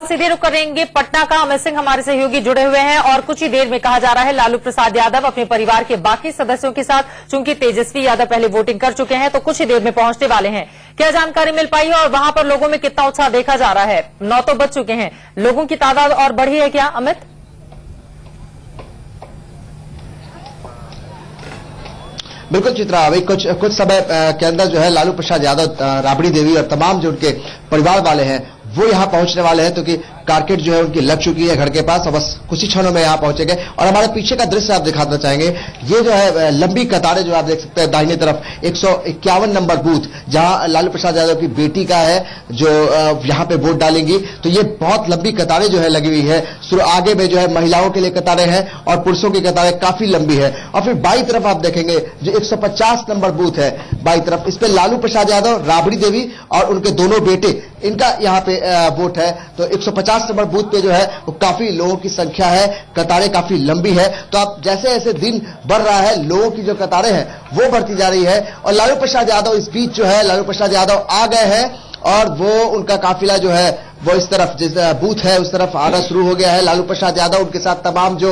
सीधे रुक करेंगे पटना का। अमित सिंह हमारे सहयोगी जुड़े हुए हैं और कुछ ही देर में कहा जा रहा है लालू प्रसाद यादव अपने परिवार के बाकी सदस्यों के साथ, चूंकि तेजस्वी यादव पहले वोटिंग कर चुके हैं तो कुछ ही देर में पहुंचने वाले हैं। क्या जानकारी मिल पाई है और वहां पर लोगों में कितना उत्साह देखा जा रहा है? 9 तो बज चुके हैं, लोगों की तादाद और बढ़ी है क्या अमित? बिल्कुल चित्रा, अभी कुछ समय के अंदर जो है लालू प्रसाद यादव, राबड़ी देवी और तमाम जो उनके परिवार वाले हैं वो यहां पहुंचने वाले हैं, क्योंकि कारकेट जो है उनकी लग चुकी है घर के पास और बस कुछ ही क्षणों में यहां पहुंचेंगे। और हमारे पीछे का दृश्य आप दिखाना चाहेंगे, ये जो है लंबी कतारें जो आप देख सकते हैं दाहिने तरफ 151 नंबर बूथ जहां लालू प्रसाद यादव की बेटी का है जो यहां पे वोट डालेंगी, तो ये बहुत लंबी कतारें जो है लगी हुई है। आगे में जो है महिलाओं के लिए कतारें हैं और पुरुषों की कतारें काफी लंबी है। और फिर बाई तरफ आप देखेंगे जो 150 नंबर बूथ है बाई तरफ, इस पे लालू प्रसाद यादव, राबड़ी देवी और उनके दोनों बेटे, इनका यहाँ पे वोट है। तो 150 नंबर बूथ पे जो है वो काफी लोगों की संख्या है, कतारें काफी लंबी है। तो आप जैसे जैसे दिन बढ़ रहा है लोगों की जो कतारें हैं वो बढ़ती जा रही है। और लालू प्रसाद यादव इस बीच जो है लालू प्रसाद यादव आ गए हैं और वो उनका काफिला जो है वो इस तरफ जिस बूथ है उस तरफ आना शुरू हो गया है। लालू प्रसाद यादव उनके साथ तमाम जो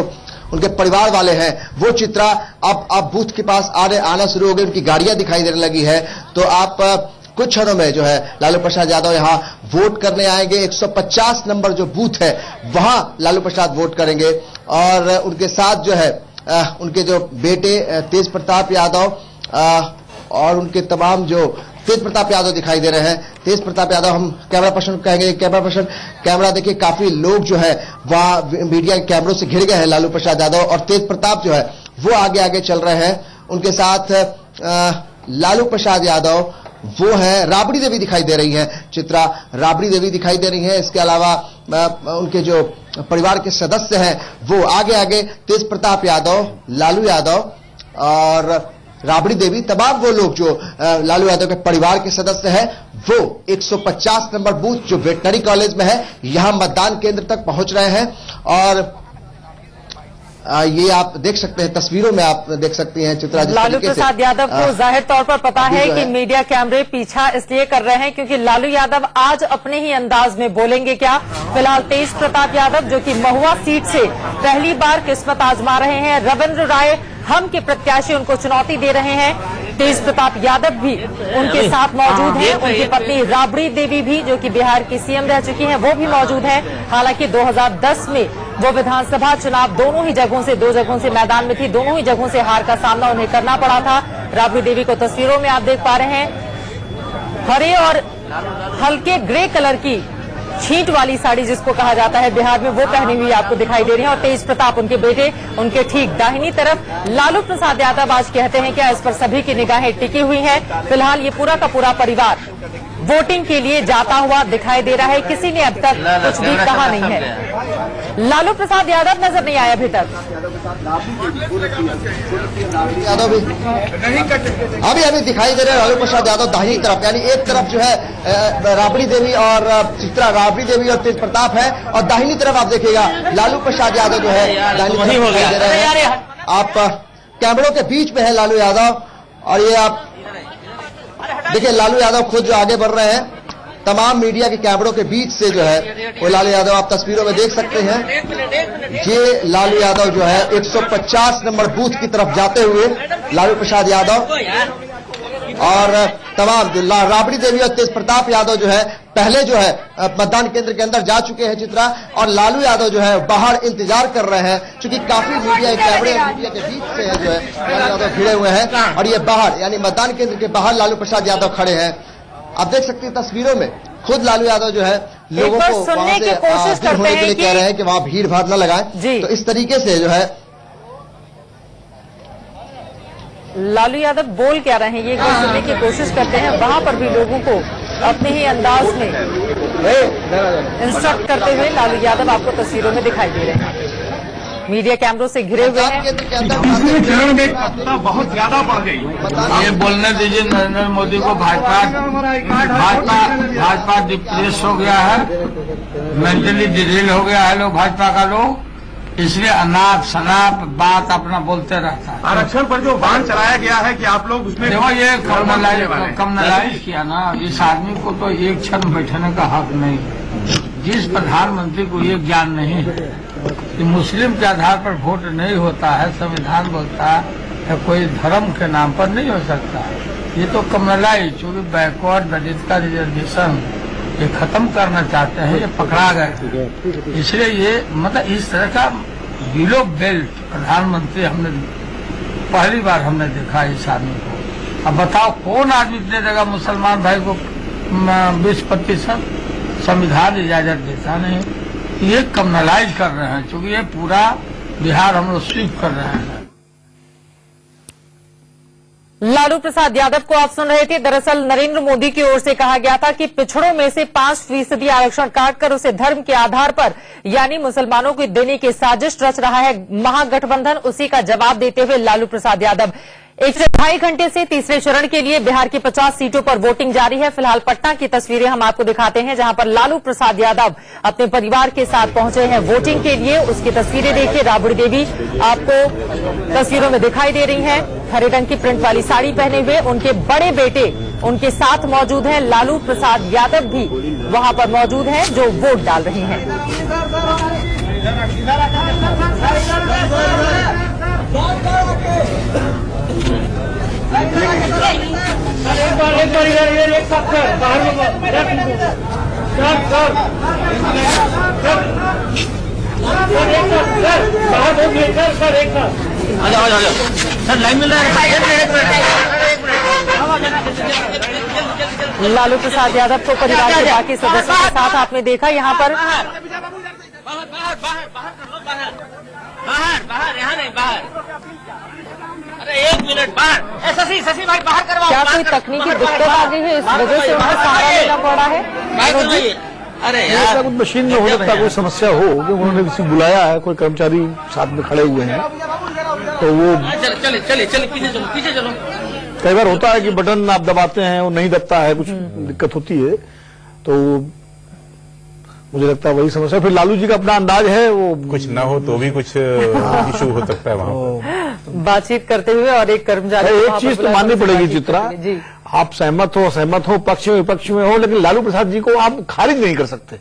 उनके परिवार वाले हैं वो चित्रा अब बूथ के पास आना शुरू हो गए, उनकी गाड़ियां दिखाई देने लगी है। तो आप कुछ क्षणों में जो है लालू प्रसाद यादव यहां वोट करने आएंगे। 150 नंबर जो बूथ है वहां लालू प्रसाद वोट करेंगे और उनके साथ जो है उनके जो बेटे तेज प्रताप यादव और उनके तमाम जो तेज प्रताप यादव दिखाई दे रहे हैं। तेज प्रताप यादव हम कैमरा पर्सन कहेंगे, कैमरा पर्सन, कैमरा देखिए, काफी लोग जो है वहां मीडिया के कैमरों से घिर गए हैं। लालू प्रसाद यादव और तेज प्रताप जो है वो आगे आगे चल रहे हैं। उनके साथ लालू प्रसाद यादव वो है, राबड़ी देवी दिखाई दे रही है चित्रा, राबड़ी देवी दिखाई दे रही है। इसके अलावा उनके जो परिवार के सदस्य हैं वो आगे आगे, तेज प्रताप यादव, लालू यादव और राबड़ी देवी, तमाम वो लोग जो लालू यादव के परिवार के सदस्य हैं वो 150 नंबर बूथ जो वेटनरी कॉलेज में है यहां मतदान केंद्र तक पहुंच रहे हैं। और ये आप देख सकते हैं, तस्वीरों में आप देख सकती हैं चित्रा। लालू प्रसाद यादव को जाहिर तौर पर पता है कि मीडिया कैमरे पीछा इसलिए कर रहे हैं क्योंकि लालू यादव आज अपने ही अंदाज में बोलेंगे क्या। फिलहाल तेज प्रताप यादव जो कि महुआ सीट से पहली बार किस्मत आजमा रहे हैं, रविंद्र राय हम के प्रत्याशी उनको चुनौती दे रहे हैं। तेज प्रताप यादव भी उनके साथ मौजूद हैं, उनकी पत्नी राबड़ी देवी भी जो कि बिहार की सीएम रह चुकी हैं वो भी मौजूद हैं। हालांकि 2010 में वो विधानसभा चुनाव दोनों ही जगहों से, 2 जगहों से मैदान में थी, दोनों ही जगहों से हार का सामना उन्हें करना पड़ा था। राबड़ी देवी को तस्वीरों में आप देख पा रहे हैं, हरे और हल्के ग्रे कलर की छींट वाली साड़ी जिसको कहा जाता है बिहार में, वो पहनी हुई आपको दिखाई दे रही है। और तेज प्रताप उनके बेटे, उनके ठीक दाहिनी तरफ लालू प्रसाद यादव आज कहते हैं क्या, इस पर सभी की निगाहें टिकी हुई हैं। फिलहाल ये पूरा का पूरा परिवार वोटिंग के लिए जाता हुआ दिखाई दे रहा है, किसी ने अब तक कुछ भी कहा नहीं है। लालू प्रसाद यादव नजर नहीं आया अभी तक। यादव भी अभी दिखाई दे रहे हैं लालू प्रसाद यादव दाहिनी तरफ, यानी एक तरफ जो है राबड़ी देवी और चित्रा, राबड़ी देवी और तेज प्रताप है और दाहिनी तरफ आप देखिएगा लालू प्रसाद यादव जो है दाहिनी तरफ दिखाई दे रहे हैं। आप कैमरों के बीच में है लालू यादव और ये आप देखिए लालू यादव खुद जो आगे बढ़ रहे हैं, तमाम मीडिया के कैमरों के बीच से जो है वो लालू यादव आप तस्वीरों में देख सकते हैं। ये लालू यादव जो है 150 नंबर बूथ की तरफ जाते हुए लालू प्रसाद यादव और तमाम जो राबड़ी देवी और तेज प्रताप यादव जो है पहले जो है मतदान केंद्र के अंदर जा चुके हैं चित्रा, और लालू यादव जो है बाहर इंतजार कर रहे हैं क्योंकि काफी मीडिया कैमरे मीडिया के बीच से है जो है लालू यादव भिड़े हुए हैं और ये बाहर यानी मतदान केंद्र के बाहर लालू प्रसाद यादव खड़े हैं। आप देख सकते हैं तस्वीरों में खुद लालू यादव जो है लोगों को वहां से दूर होने के लिए कह रहे हैं कि वहां भीड़ भाड़ न लगाएं। तो इस तरीके से जो है लालू यादव बोल क्या रहे हैं ये सुनने की कोशिश करते हैं। वहां पर भी लोगों को अपने ही अंदाज में इंस्ट्रक्ट करते हुए लालू यादव आपको तस्वीरों में दिखाई दे रहे हैं, मीडिया कैमरों से घिरे हुए हैं। चरण में घटना बहुत ज्यादा बढ़ गई। ये बोलने दीजिए नरेंद्र मोदी को, भाजपा डिप्रेस हो गया है, मेंटली डिरेल हो गया है लोग, भाजपा का लोग, इसलिए अनाप शनाप बात अपना बोलते रहता है। आरक्षण पर जो बाण चलाया गया है कि आप लोग उसमें देखो ये कम नलायज किया ना, इस आदमी को तो एक क्षण बैठने का हक नहीं। जिस प्रधानमंत्री को ये ज्ञान नहीं है कि मुस्लिम के आधार पर वोट नहीं होता है, संविधान बोलता है कोई धर्म के नाम पर नहीं हो सकता। ये तो कमलाई चूंकि बैकवर्ड दलित का रिजर्वेशन ये खत्म करना चाहते हैं, ये पकड़ा गए। इसलिए ये मतलब इस तरह का बिलो बेल्ट प्रधानमंत्री हमने पहली बार हमने देखा इस आदमी को। अब बताओ कौन आदमी दे देगा मुसलमान भाई को 20% संविधान इजाजत देता नहीं। ये कम्युनलाइज कर रहे हैं, क्योंकि ये पूरा बिहार हम लोग स्वीप कर रहे हैं। लालू प्रसाद यादव को आप सुन रहे थे। दरअसल नरेंद्र मोदी की ओर से कहा गया था कि पिछड़ों में से 5% आरक्षण काटकर उसे धर्म के आधार पर यानी मुसलमानों को देने की साजिश रच रहा है महागठबंधन। उसी का जवाब देते हुए लालू प्रसाद यादव 1.5 घंटे से तीसरे चरण के लिए बिहार की 50 सीटों पर वोटिंग जारी है। फिलहाल पटना की तस्वीरें हम आपको दिखाते हैं, जहां पर लालू प्रसाद यादव अपने परिवार के साथ पहुंचे हैं वोटिंग के लिए। उसकी तस्वीरें देखिए, राबड़ी देवी आपको तस्वीरों में दिखाई दे रही हैं, हरे रंग की प्रिंट वाली साड़ी पहने हुए। उनके बड़े बेटे उनके साथ मौजूद हैं। लालू प्रसाद यादव भी वहां पर मौजूद हैं जो वोट डाल रही हैं। लालू प्रसाद यादव को परिवार के बाकी सदस्यों के साथ आपने देखा यहाँ पर बाहर यहाँ नहीं, बाहर। अरे 1 मिनट बाहर। शशि भाई बाहर करवाओ। क्या कोई तकनीकी दिक्कत आ गई है, इस वजह से उन्हें सहारा लेना पड़ा है? अरे ऐसा कुछ मशीन में हो सकता है, कोई समस्या हो कि उन्होंने किसी बुलाया है, कोई कर्मचारी साथ में खड़े हुए हैं तो वो चले पीछे चलो। कई बार होता है कि बटन आप दबाते हैं वो नहीं दबता है, कुछ दिक्कत होती है, तो मुझे लगता है वही समस्या। फिर लालू जी का अपना अंदाज है, वो कुछ ना हो तो भी कुछ इशू हो सकता है वहाँ बातचीत करते हुए। और एक कर्मचारी एक चीज तो माननी पड़ेगी चित्रा, आप सहमत हो असहमत हो, पक्ष में विपक्ष में हो, लेकिन लालू प्रसाद जी को आप खारिज नहीं कर सकते।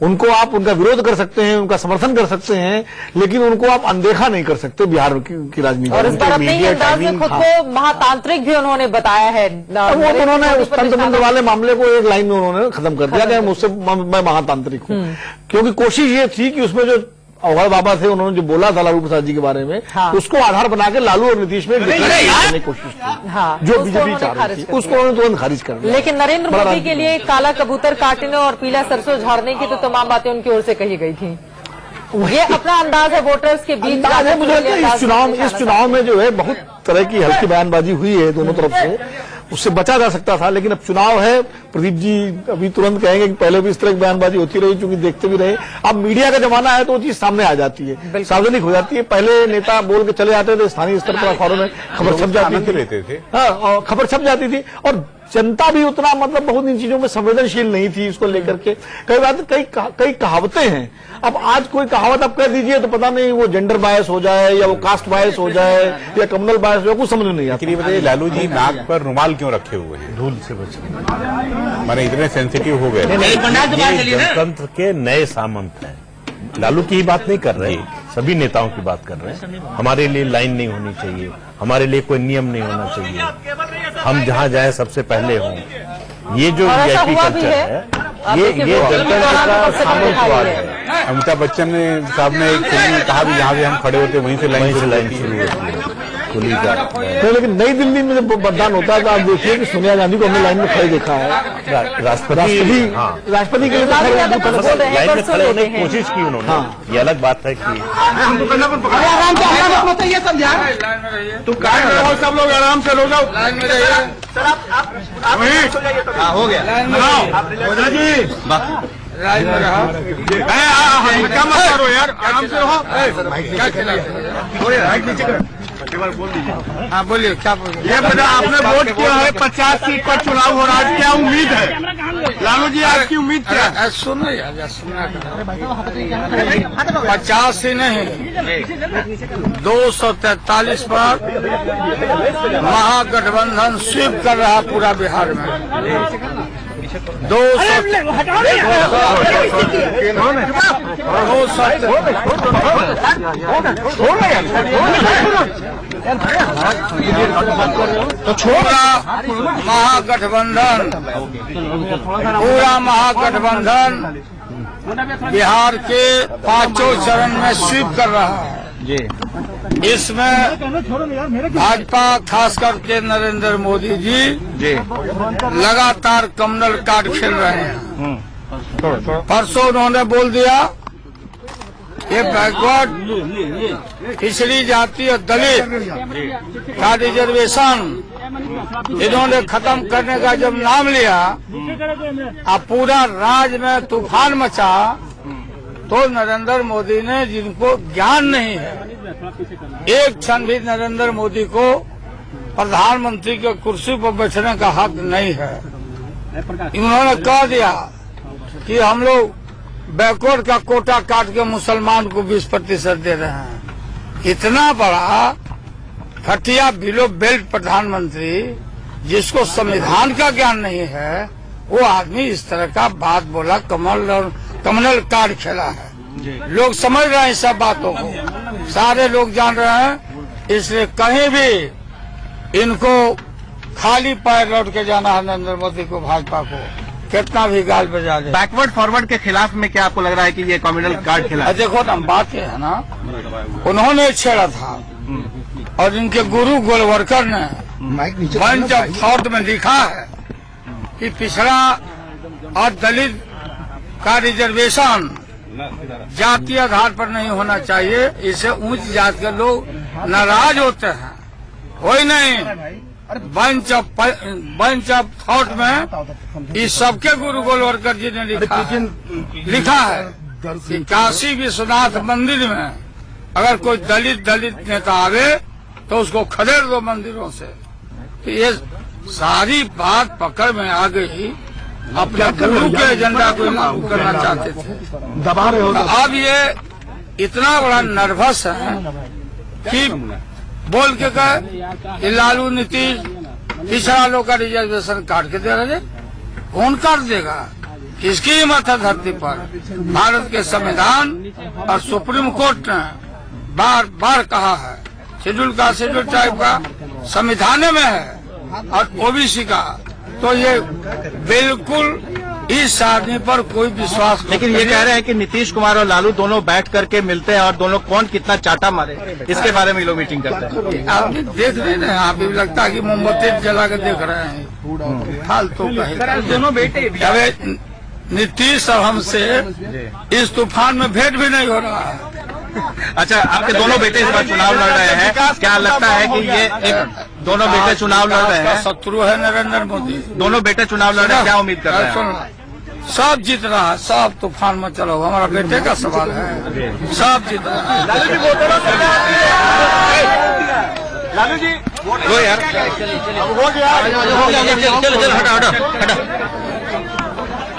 उनको आप उनका विरोध कर सकते हैं, उनका समर्थन कर सकते हैं, लेकिन उनको आप अनदेखा नहीं कर सकते बिहार की राजनीति। और इस बार अपने ही अंदाज में खुद को महातांत्रिक भी उन्होंने बताया है। वो तो उन्होंने उस तंत्र मंत्र वाले मामले को एक लाइन में उन्होंने खत्म कर दिया कि मुझसे मैं महातांत्रिक हूँ, क्योंकि कोशिश ये थी कि उसमें जो अवहर बाबा थे उन्होंने जो बोला था लालू प्रसाद जी के बारे में, उसको आधार बना के लालू और नीतीश में करने की कोशिश की, जो बीजेपी चाह रही थी, उसको उन्होंने तुरंत खारिज कर दिया। लेकिन नरेंद्र मोदी के लिए काला कबूतर काटने और पीला सरसों झाड़ने की तो तमाम बातें उनकी ओर से कही गई थी। ये अपना अंदाज है वोटर्स के बीच। मुझे लगता है इस चुनाव में जो है बहुत तरह की हल्की बयानबाजी हुई है दोनों तरफ से, उससे बचा जा सकता था, लेकिन अब चुनाव है। प्रदीप जी अभी तुरंत कहेंगे कि पहले भी इस तरह की बयानबाजी होती रही, क्योंकि देखते भी रहे। अब मीडिया का जमाना है तो वो चीज सामने आ जाती है, सार्वजनिक हो जाती है। पहले नेता बोल के चले जाते थे, स्थानीय स्तर पर अखबारों में खबर छप जाती थी, हाँ खबर छप जाती थी, और जनता भी उतना मतलब बहुत इन चीजों में संवेदनशील नहीं थी इसको लेकर के। कई कहावतें हैं, अब आज कोई कहावत आप कह दीजिए तो पता नहीं वो जेंडर बायस हो जाए या वो कास्ट बायस हो जाए या कम्युनल बायस हो जाए, कुछ समझ में नहीं आता। बताइए लालू जी नाक पर रुमाल क्यों रखे हुए हैं? धूल से बचने, माने इतने सेंसिटिव हो गए। जनतंत्र के नए सामंत हैं। लालू की ही बात नहीं कर रहे, सभी नेताओं की बात कर रहे हैं। हमारे लिए लाइन नहीं होनी चाहिए, हमारे लिए कोई नियम नहीं होना चाहिए, हम जहां जाए सबसे पहले हों। ये जो वीआईपी कल्चर है, ये जनतंत्र का सामंतवाद है। अमिताभ बच्चन साहब ने एक फिल्म में कहा भी जहाँ भी हम खड़े होते वहीं से लाइन शुरू होती है। लेकिन नई दिल्ली में जब मतदान होता है तो आप देखिए कि सोनिया गांधी को हमने लाइन में खड़े देखा है। राष्ट्रपति के लिए लाइन में खड़े होने की कोशिश की उन्होंने, ये अलग बात है कि सब लोग आराम से लो जाओ, लाइन में रहिए। हो गया जी लाइन में रहा, क्या मत करो यार, आराम से रहो। क्या खिला बोल दीजिए। हाँ बोलिए, क्या बोलिए? ये बता, आपने वोट किया है, 50 सीट पर चुनाव हो रहा है, क्या उम्मीद है लालू जी, आपकी उम्मीद क्या है? सुनो यार, सुनना 50 ही नहीं 243 पर महागठबंधन स्वीप कर रहा पूरा बिहार में। तो छोड़ा महागठबंधन, पूरा महागठबंधन बिहार के 5 चरण में स्वीप कर रहा है। इसमें भाजपा खास करके नरेंद्र मोदी जी लगातार कमल कार्ड खेल रहे हैं। परसों उन्होंने बोल दिया ये बैकवर्ड पिछड़ी जाति और दलित का रिजर्वेशन इन्होंने खत्म करने का जब नाम लिया, अब पूरा राज्य में तूफान मचा, तो नरेंद्र मोदी ने, जिनको ज्ञान नहीं है, एक क्षण भी नरेंद्र मोदी को प्रधानमंत्री की कुर्सी पर बैठने का हक नहीं है। इन्होंने कह दिया कि हम लोग बैकवर्ड का कोटा काट के मुसलमान को 20% दे रहे हैं। इतना बड़ा घटिया बिलो बेल्ट प्रधानमंत्री, जिसको संविधान का ज्ञान नहीं है, वो आदमी इस तरह का बात बोला, कमल कार्ड खेला है। लोग समझ रहे हैं इस सब बातों को, सारे लोग जान रहे हैं। इसलिए कहीं भी इनको खाली पैर लौट के जाना है नरेंद्र मोदी को, भाजपा को, कितना भी गाल बजा दे। बैकवर्ड फॉरवर्ड के खिलाफ में क्या आपको लग रहा है कि ये कम्युनल कार्ड खेला है? देखो ना, बात है ना, उन्होंने छेड़ा था और इनके गुरु गोलवरकर ने बंच ऑफ थॉट में लिखा है कि पिछड़ा और दलित का रिजर्वेशन जातीय आधार पर नहीं होना चाहिए। इससे उच्च जात के लोग नाराज होते हैं। कोई नहीं, बंच ऑफ थॉट में इस सबके गुरु गोलवरकर जी ने लिखा है कि काशी विश्वनाथ मंदिर में अगर कोई दलित नेता आवे तो उसको खदेड़ दो मंदिरों से। तो ये सारी बात पकड़ में आ गई, अपने गुरु के एजेंडा को लागू करना चाहते थे, दबा रहे हो। अब ये इतना बड़ा नर्वस है कि बोल के कहे लालू नीतीश पिछड़ा लोग का रिजर्वेशन काट के दे रहे। कौन काट देगा? किसकी हिम्मत है धरती पर? भारत के संविधान और सुप्रीम कोर्ट ने बार बार कहा है, शेड्यूल ट्राइब का संविधान में है और ओबीसी का, तो ये बिल्कुल इस आदमी पर कोई विश्वास नहीं। लेकिन ये कह रहे हैं कि नीतीश कुमार और लालू दोनों बैठ करके मिलते हैं और दोनों कौन कितना चाटा मारे, इसके बारे में लोग मीटिंग करते हैं। आप भी देख रहे हैं, आप भी लगता है कि मोमबत्ती जला के देख रहे हैं, फालतू दोनों बेटे। नीतीश और हमसे इस तूफान में भेंट भी नहीं हो रहा है। अच्छा, आपके दोनों बेटे इस बार चुनाव लड़ रहे हैं, क्या लगता है कि ये एक दोनों बेटे चुनाव लड़ रहे हैं? शत्रु है नरेंद्र मोदी। दोनों बेटे चुनाव लड़ रहे हैं, क्या उम्मीद कर रहे हैं? सब जीत रहा है, सब तूफान में चलो, हमारा बेटे का सवाल है, सब जीत रहा है। लालू जी वो यार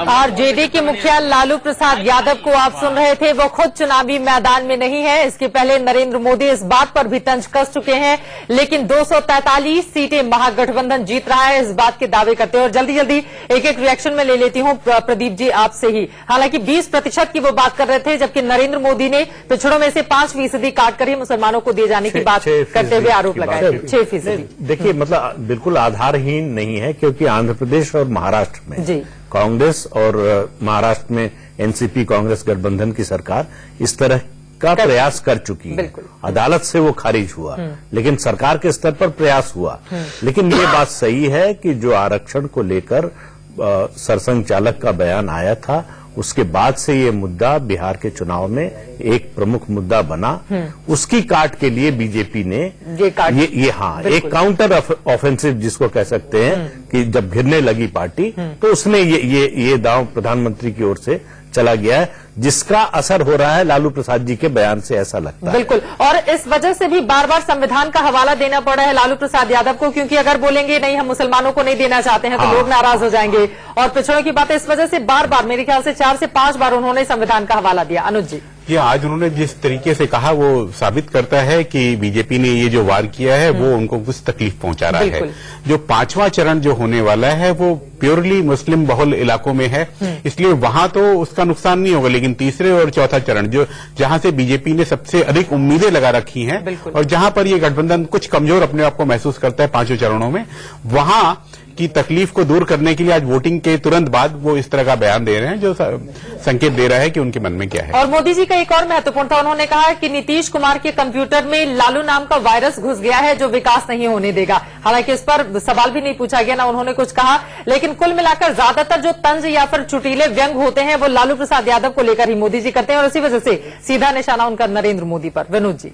आरजेडी के मुखिया लालू प्रसाद यादव को आप सुन रहे थे, वो खुद चुनावी मैदान में नहीं है। इसके पहले नरेंद्र मोदी इस बात पर भी तंज कस चुके हैं, लेकिन 243 सीटें महागठबंधन जीत रहा है, इस बात के दावे करते हैं। और जल्दी जल्दी एक एक रिएक्शन में ले लेती हूं प्रदीप जी आपसे ही। हालांकि 20% की वो बात कर रहे थे, जबकि नरेंद्र मोदी ने पिछड़ों में से 5% काट कर ही मुसलमानों को दिए जाने की बात करते हुए आरोप लगाए। 6%। देखिए, मतलब बिल्कुल आधारहीन नहीं है, क्योंकि आंध्र प्रदेश और महाराष्ट्र में जी कांग्रेस और महाराष्ट्र में एनसीपी कांग्रेस गठबंधन की सरकार इस तरह का प्रयास कर चुकी है। अदालत से वो खारिज हुआ, लेकिन सरकार के स्तर पर प्रयास हुआ। लेकिन ये बात सही है कि जो आरक्षण को लेकर सरसंघ चालक का बयान आया था, उसके बाद से ये मुद्दा बिहार के चुनाव में एक प्रमुख मुद्दा बना। उसकी काट के लिए बीजेपी ने एक काउंटर ऑफेंसिव जिसको कह सकते हैं कि जब घिरने लगी पार्टी, तो उसने ये दांव प्रधानमंत्री की ओर से चला गया है, जिसका असर हो रहा है लालू प्रसाद जी के बयान से, ऐसा लगता है। बिल्कुल, और इस वजह से भी बार बार संविधान का हवाला देना पड़ रहा है लालू प्रसाद यादव को, क्योंकि अगर बोलेंगे नहीं हम मुसलमानों को नहीं देना चाहते हैं तो लोग नाराज हो जाएंगे। और पिछड़ों की बात, इस वजह से बार बार, मेरे ख्याल से 4 से 5 बार उन्होंने संविधान का हवाला दिया। अनुज जी। ये आज उन्होंने जिस तरीके से कहा वो साबित करता है कि बीजेपी ने ये जो वार किया है वो उनको कुछ तकलीफ पहुंचा रहा है। जो 5वां चरण जो होने वाला है वो प्योरली मुस्लिम बहुल इलाकों में है, इसलिए वहां तो उसका नुकसान नहीं होगा, लेकिन तीसरे और चौथा चरण जो जहां से बीजेपी ने सबसे अधिक उम्मीदें लगा रखी हैं और जहां पर ये गठबंधन कुछ कमजोर अपने आप को महसूस करता है 5 चरणों में, वहां की तकलीफ को दूर करने के लिए आज वोटिंग के तुरंत बाद वो इस तरह का बयान दे रहे हैं जो संकेत दे रहा है कि उनके मन में क्या है। और मोदी जी का एक और महत्वपूर्ण था, उन्होंने कहा कि नीतीश कुमार के कंप्यूटर में लालू नाम का वायरस घुस गया है जो विकास नहीं होने देगा। हालांकि इस पर सवाल भी नहीं पूछा गया, ना उन्होंने कुछ कहा, लेकिन कुल मिलाकर ज्यादातर जो तंज या फिर चुटीले व्यंग होते हैं वो लालू प्रसाद यादव को लेकर ही मोदी जी करते हैं और इसी वजह से सीधा निशाना उनका नरेंद्र मोदी पर। विनोद जी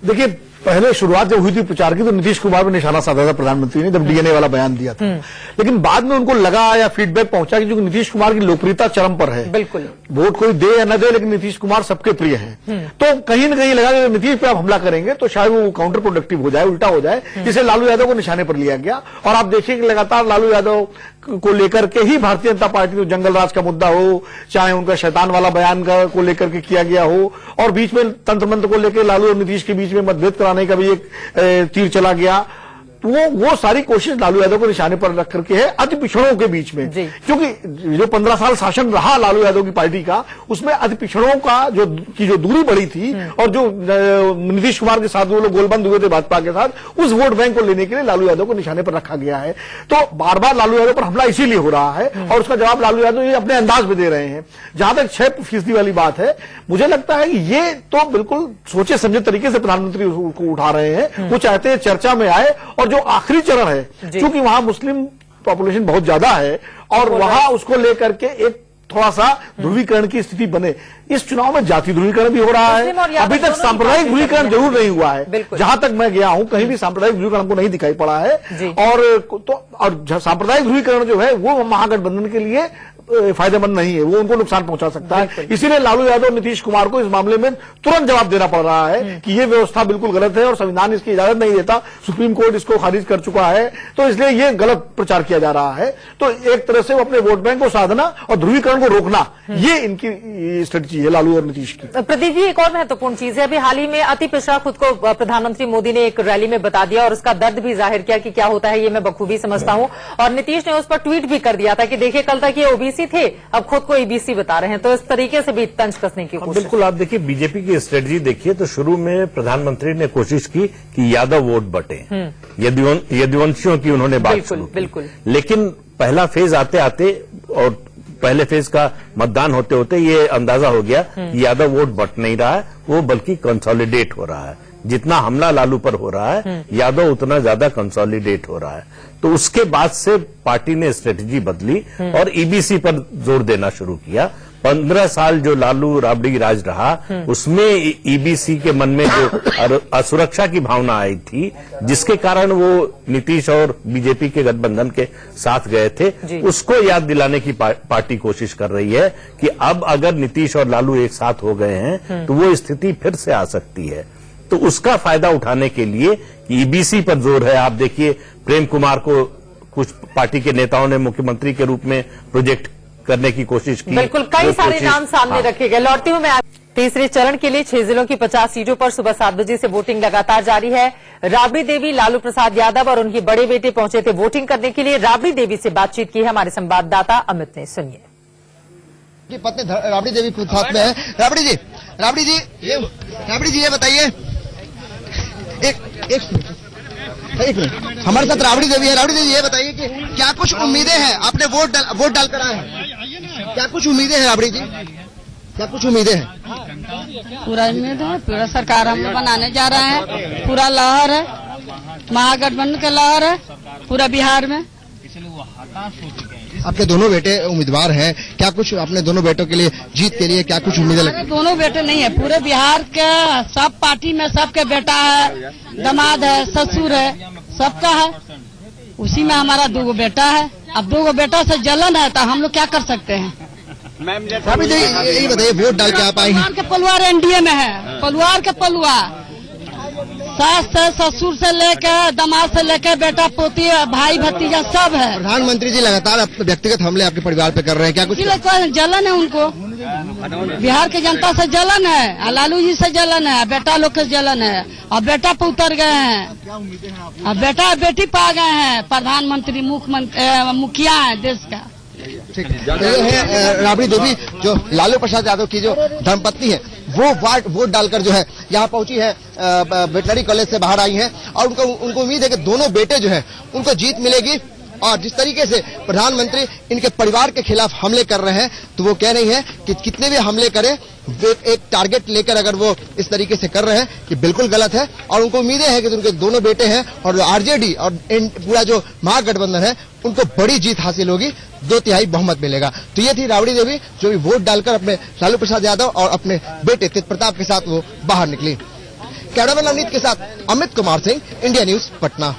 देखिए, पहले शुरुआत जब हुई थी प्रचार की तो नीतीश कुमार पर निशाना साधा था प्रधानमंत्री ने, जब डीएनए वाला बयान दिया था, लेकिन बाद में उनको लगा या फीडबैक पहुंचा कि जो नीतीश कुमार की लोकप्रियता चरम पर है, बिल्कुल वोट कोई दे या न दे लेकिन नीतीश कुमार सबके प्रिय हैं, तो कहीं न कहीं लगा कि नीतीश पे आप हमला करेंगे तो शायद वो काउंटर प्रोडक्टिव हो जाए, उल्टा हो जाए, जिसे लालू यादव को निशाने पर लिया गया। और आप देखिए कि लगातार लालू यादव को लेकर के ही भारतीय जनता पार्टी को जंगल राज का मुद्दा हो, चाहे उनका शैतान वाला बयान को लेकर के किया गया हो, और बीच में तंत्र मंत्र को लेकर लालू और नीतीश के बीच में मतभेद कराने का भी एक तीर चला गया, तो वो सारी कोशिश लालू यादव को निशाने पर रख करके है अति पिछड़ों के बीच में, क्योंकि जो 15 साल शासन रहा लालू यादव की पार्टी का, उसमें अति पिछड़ों का जो दूरी बढ़ी थी और जो नीतीश कुमार के साथ वो लोग गोलबंद हुए थे भाजपा के साथ, उस वोट बैंक को लेने के लिए लालू यादव को निशाने पर रखा गया है। तो बार बार लालू यादव पर हमला इसीलिए हो रहा है और उसका जवाब लालू यादव ये अपने अंदाज में दे रहे हैं। जहां तक 6% वाली बात है, मुझे लगता है कि ये तो बिल्कुल सोचे समझे तरीके से प्रधानमंत्री उसको उठा रहे हैं। वो चाहते हैं चर्चा में आए और जो आखिरी चरण है, क्योंकि वहां मुस्लिम पॉपुलेशन बहुत ज्यादा है और वहां उसको लेकर के एक थोड़ा सा ध्रुवीकरण की स्थिति बने। इस चुनाव में जाति ध्रुवीकरण भी हो रहा है, अभी तक सांप्रदायिक ध्रुवीकरण जरूर नहीं हुआ है। जहां तक मैं गया हूं कहीं भी सांप्रदायिक ध्रुवीकरण हमको नहीं दिखाई पड़ा है, और सांप्रदायिक ध्रुवीकरण जो है वो महागठबंधन के लिए फायदेमंद नहीं है, वो उनको नुकसान पहुंचा सकता है। इसीलिए लालू यादव नीतीश कुमार को इस मामले में तुरंत जवाब देना पड़ रहा है कि ये व्यवस्था बिल्कुल गलत है और संविधान इसकी इजाजत नहीं देता, सुप्रीम कोर्ट इसको खारिज कर चुका है, तो इसलिए ये गलत प्रचार किया जा रहा है। तो एक तरह से वो अपने वोट बैंक को साधना और ध्रुवीकरण को रोकना, ये इनकी स्ट्रेटजी है लालू और नीतीश की। प्रदीप जी, एक और महत्वपूर्ण चीज है, अभी हाल ही में अति पिछड़ा खुद को प्रधानमंत्री मोदी ने एक रैली में बता दिया और उसका दर्द भी जाहिर किया कि क्या होता है ये मैं बखूबी समझता हूं, और नीतीश ने उस पर ट्वीट भी कर दिया था कि देखिए कल तक ये ओबीसी थे, अब खुद को ईबीसी बता रहे हैं। तो इस तरीके से भी तंज कसने की कोशिश। बिल्कुल, आप देखिए बीजेपी की स्ट्रेटजी देखिए, तो शुरू में प्रधानमंत्री ने कोशिश की कि यादव वोट बटे, यदुवंशियों की उन्होंने बात शुरू की, बिल्कुल, लेकिन पहला फेज आते आते और पहले फेज का मतदान होते होते ये अंदाजा हो गया कि यादव वोट बट नहीं रहा है, वो बल्कि कंसोलिडेट हो रहा है। जितना हमला लालू पर हो रहा है, यादव उतना ज्यादा कंसोलिडेट हो रहा है। तो उसके बाद से पार्टी ने स्ट्रेटजी बदली और ईबीसी पर जोर देना शुरू किया। 15 साल जो लालू राबड़ी राज रहा, उसमें ईबीसी के मन में जो असुरक्षा की भावना आई थी, जिसके कारण वो नीतीश और बीजेपी के गठबंधन के साथ गए थे, उसको याद दिलाने की पार्टी कोशिश कर रही है कि अब अगर नीतीश और लालू एक साथ हो गए हैं तो वो स्थिति फिर से आ सकती है। तो उसका फायदा उठाने के लिए ईबीसी पर जोर है। आप देखिए प्रेम कुमार को कुछ पार्टी के नेताओं ने मुख्यमंत्री के रूप में प्रोजेक्ट करने की कोशिश की, बिल्कुल कई सारे नाम सामने रखे गए। लौटती हूं मैं तीसरे चरण के लिए 6 जिलों की 50 सीटों पर सुबह 7 बजे से वोटिंग लगातार जारी है। राबड़ी देवी, लालू प्रसाद यादव और उनके बड़े बेटे पहुंचे थे वोटिंग करने के लिए। राबड़ी देवी से बातचीत की है हमारे संवाददाता अमित ने, सुनिए। पत्नी राबड़ी देवी खुद साथ में है। राबड़ी जी ये बताइए, एक मिनट हमारे साथ राबड़ी देवी है। राबड़ी देवी ये बताइए कि क्या कुछ उम्मीदें हैं, आपने वोट डालकर आए हैं, क्या कुछ उम्मीदें हैं राबड़ी जी, क्या कुछ उम्मीदें हैं? पूरा उम्मीद है, पूरा सरकार हम लोग बनाने जा रहे हैं, पूरा लहर है, महागठबंधन का लहर है पूरा बिहार में। आपके दोनों बेटे उम्मीदवार हैं, क्या कुछ अपने दोनों बेटों के लिए जीत के लिए क्या कुछ उम्मीदें लगती? दोनों बेटे नहीं है, पूरे बिहार के सब पार्टी में सबके बेटा है, दामाद है, ससुर है, सबका है। उसी में हमारा 2 बेटा है। अब 2 बेटा से जलन है तो हम लोग क्या कर सकते हैं? यही बताइए, वोट डाल के आप आई हैं? के पलवार एनडीए में है, पलवार के पलुआ, सास से ससुर से लेकर दामाद से लेकर बेटा पोती भाई भतीजा सब है। प्रधानमंत्री जी लगातार व्यक्तिगत हमले आपके परिवार पे कर रहे हैं, क्या कुछ जलन है उनको? बिहार की जनता से जलन है और लालू जी से जलन है, बेटा लोग से जलन है और बेटा पे उतर गए हैं और बेटा बेटी पा गए हैं, प्रधानमंत्री मुखिया है देश का। ठीक, ये है राबड़ी देवी जो लालू प्रसाद यादव की जो धर्मपत्नी है, वो वोट डालकर जो है यहाँ पहुंची है, वेटनरी कॉलेज से बाहर आई हैं और उनको उम्मीद है कि दोनों बेटे जो हैं उनको जीत मिलेगी। और जिस तरीके से प्रधानमंत्री इनके परिवार के खिलाफ हमले कर रहे हैं, तो वो कह रही है कि कितने भी हमले करें, एक टारगेट लेकर अगर वो इस तरीके से कर रहे हैं कि बिल्कुल गलत है। और उनको उम्मीदें हैं कि उनके दोनों बेटे हैं और आरजेडी और पूरा जो महागठबंधन है उनको बड़ी जीत हासिल होगी, 2/3 बहुमत मिलेगा। तो ये थी राबड़ी देवी जो भी वोट डालकर अपने लालू प्रसाद यादव और अपने बेटे तेज प्रताप के साथ वो बाहर निकली। कैमरामैन अमित के साथ अमित कुमार सिंह, इंडिया न्यूज, पटना।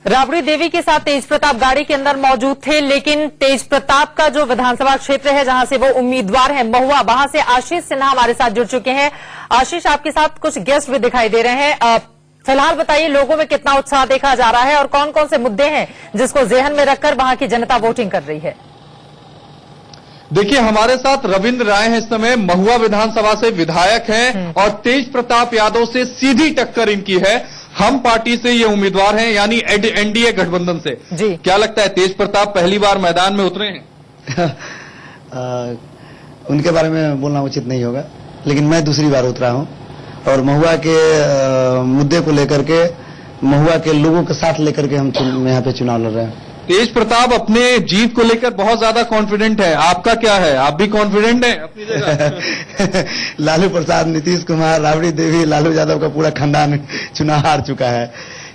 राबड़ी देवी के साथ तेज प्रताप गाड़ी के अंदर मौजूद थे, लेकिन तेज प्रताप का जो विधानसभा क्षेत्र है जहां से वो उम्मीदवार है महुआ, वहां से आशीष सिन्हा हमारे साथ जुड़ चुके हैं। आशीष, आपके साथ कुछ गेस्ट भी दिखाई दे रहे हैं। फिलहाल बताइए लोगों में कितना उत्साह देखा जा रहा है और कौन कौन से मुद्दे हैं जिसको जेहन में रखकर वहां की जनता वोटिंग कर रही है? देखिए, हमारे साथ रविंद्र राय हैं, इस समय महुआ विधानसभा से विधायक हैं और तेज प्रताप यादव से सीधी टक्कर इनकी है। हम पार्टी से ये उम्मीदवार हैं, यानी एनडीए गठबंधन से। जी, क्या लगता है तेज प्रताप पहली बार मैदान में उतरे हैं? उनके बारे में बोलना उचित नहीं होगा, लेकिन मैं दूसरी बार उतरा हूं और महुआ के मुद्दे को लेकर के, महुआ के लोगों के साथ लेकर के हम यहाँ पे चुनाव लड़ रहे हैं। तेज प्रताप अपने जीत को लेकर बहुत ज्यादा कॉन्फिडेंट है, आपका क्या है? आप भी कॉन्फिडेंट हैं अपनी जगह? लालू प्रसाद, नीतीश कुमार, राबड़ी देवी, लालू यादव का पूरा खानदान चुनाव हार चुका है,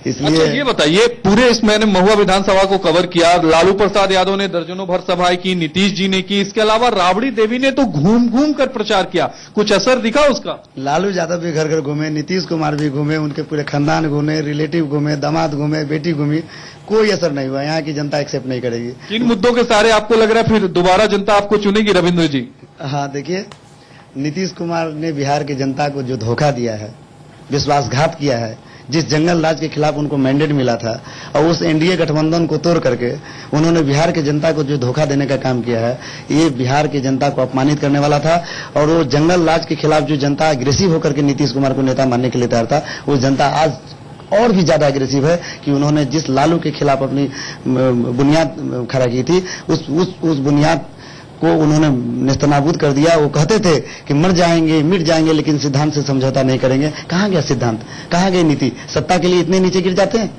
इसलिए। अच्छा, ये बताइए, पूरे इस मैंने महुआ विधानसभा को कवर किया, लालू प्रसाद यादव ने दर्जनों भर सभाएं की, नीतीश जी ने की, इसके अलावा राबड़ी देवी ने तो घूम घूम कर प्रचार किया, कुछ असर दिखा उसका? लालू यादव भी घर घर घूमे, नीतीश कुमार भी घूमे, उनके पूरे खानदान घूमे, रिलेटिव घूमे, दामाद घूमे, बेटी घूमी, कोई असर नहीं हुआ। यहाँ की जनता एक्सेप्ट नहीं करेगी। किन मुद्दों के सारे आपको लग रहा है फिर दोबारा जनता आपको चुनेगी रविंद्र जी? हाँ, देखिए, नीतीश कुमार ने बिहार की जनता को जो धोखा दिया है, विश्वासघात किया है, जिस जंगल राज के खिलाफ उनको मैंडेट मिला था और उस एनडीए गठबंधन को तोड़ करके उन्होंने बिहार की जनता को जो धोखा देने का काम किया है, ये बिहार की जनता को अपमानित करने वाला था। और वो जंगल राज के खिलाफ जो जनता अग्रेसिव होकर के नीतीश कुमार को नेता मानने के लिए तैयार था, वो जनता आज और भी ज्यादा अग्रेसिव है कि उन्होंने जिस लालू के खिलाफ अपनी बुनियाद खड़ा की थी, उस बुनियाद को उन्होंने नेस्तनाबूद कर दिया। वो कहते थे कि मर जाएंगे, मिट जाएंगे, लेकिन सिद्धांत से समझौता नहीं करेंगे। कहाँ गया सिद्धांत, कहाँ गई नीति? सत्ता के लिए इतने नीचे गिर जाते हैं।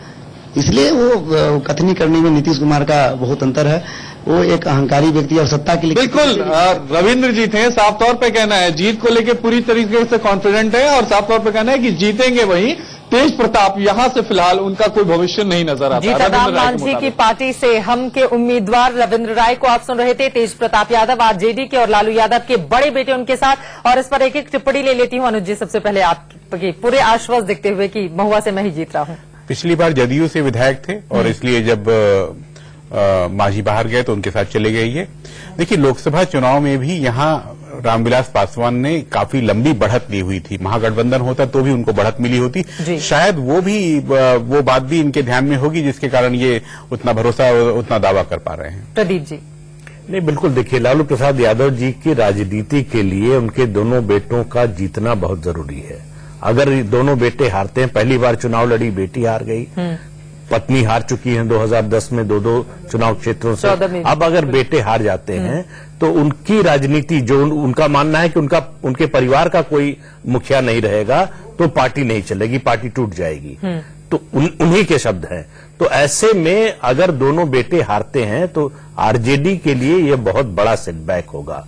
इसलिए वो कथनी करने में नीतीश कुमार का बहुत अंतर है। वो एक अहंकारी व्यक्ति और सत्ता के लिए बिल्कुल रविंद्र जी थे, साफ तौर पे कहना है जीत को लेकर पूरी तरीके से कॉन्फिडेंट है और साफ तौर पे कहना है कि जीतेंगे वही तेज प्रताप। यहां से फिलहाल उनका कोई भविष्य नहीं नजर आता। जीताराम मांझी की पार्टी से हम के उम्मीदवार रविंद्र राय को आप सुन रहे थे। तेज प्रताप यादव आरजेडी के और लालू यादव के बड़े बेटे उनके साथ, और इस पर एक एक टिप्पणी ले लेती हूं। अनुज जी, सबसे पहले आपके पूरे आश्वस्त दिखते हुए कि महुआ से मैं ही जीत रहा हूं। पिछली बार जदयू से विधायक थे और इसलिए जब मांझी बाहर गए तो उनके साथ चले गए। ये देखिए, लोकसभा चुनाव में भी यहां रामविलास पासवान ने काफी लंबी बढ़त ली हुई थी। महागठबंधन होता तो भी उनको बढ़त मिली होती। शायद वो बात भी इनके ध्यान में होगी जिसके कारण ये उतना भरोसा, उतना दावा कर पा रहे हैं। प्रदीप जी? नहीं, बिल्कुल। देखिए, लालू प्रसाद यादव जी की राजनीति के लिए उनके दोनों बेटों का जीतना बहुत जरूरी है। अगर दोनों बेटे हारते हैं, पहली बार चुनाव लड़ी, बेटी हार गई, पत्नी हार चुकी है 2010 में दो चुनाव क्षेत्रों से। अब अगर बेटे हार जाते हैं तो उनकी राजनीति, जो उनका मानना है कि उनके परिवार का कोई मुखिया नहीं रहेगा तो पार्टी नहीं चलेगी, पार्टी टूट जाएगी। तो उन्हीं के शब्द हैं। तो ऐसे में अगर दोनों बेटे हारते हैं तो आरजेडी के लिए यह बहुत बड़ा सेटबैक होगा।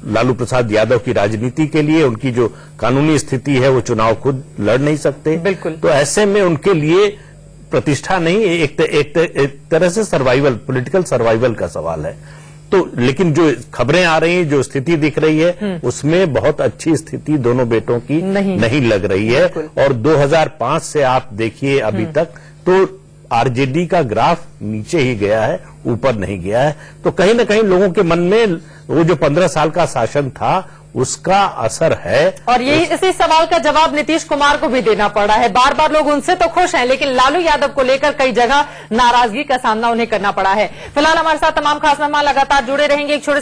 लालू प्रसाद यादव की राजनीति के लिए उनकी जो कानूनी स्थिति है, वो चुनाव खुद लड़ नहीं सकते। बिल्कुल। तो ऐसे में उनके लिए प्रतिष्ठा नहीं, एक तरह से सर्वाइवल, पॉलिटिकल सर्वाइवल का सवाल है। तो लेकिन जो खबरें आ रही हैं, जो स्थिति दिख रही है, उसमें बहुत अच्छी स्थिति दोनों बेटों की नहीं लग रही है। और 2005 से आप देखिए अभी तक तो आरजेडी का ग्राफ नीचे ही गया है, ऊपर नहीं गया है। तो कहीं ना कहीं लोगों के मन में वो जो 15 साल का शासन था उसका असर है। और यही इसी सवाल का जवाब नीतीश कुमार को भी देना पड़ा है। बार बार लोग उनसे तो खुश हैं, लेकिन लालू यादव को लेकर कई जगह नाराजगी का सामना उन्हें करना पड़ा है। फिलहाल हमारे साथ तमाम खास मेहमान लगातार जुड़े रहेंगे। एक छोटे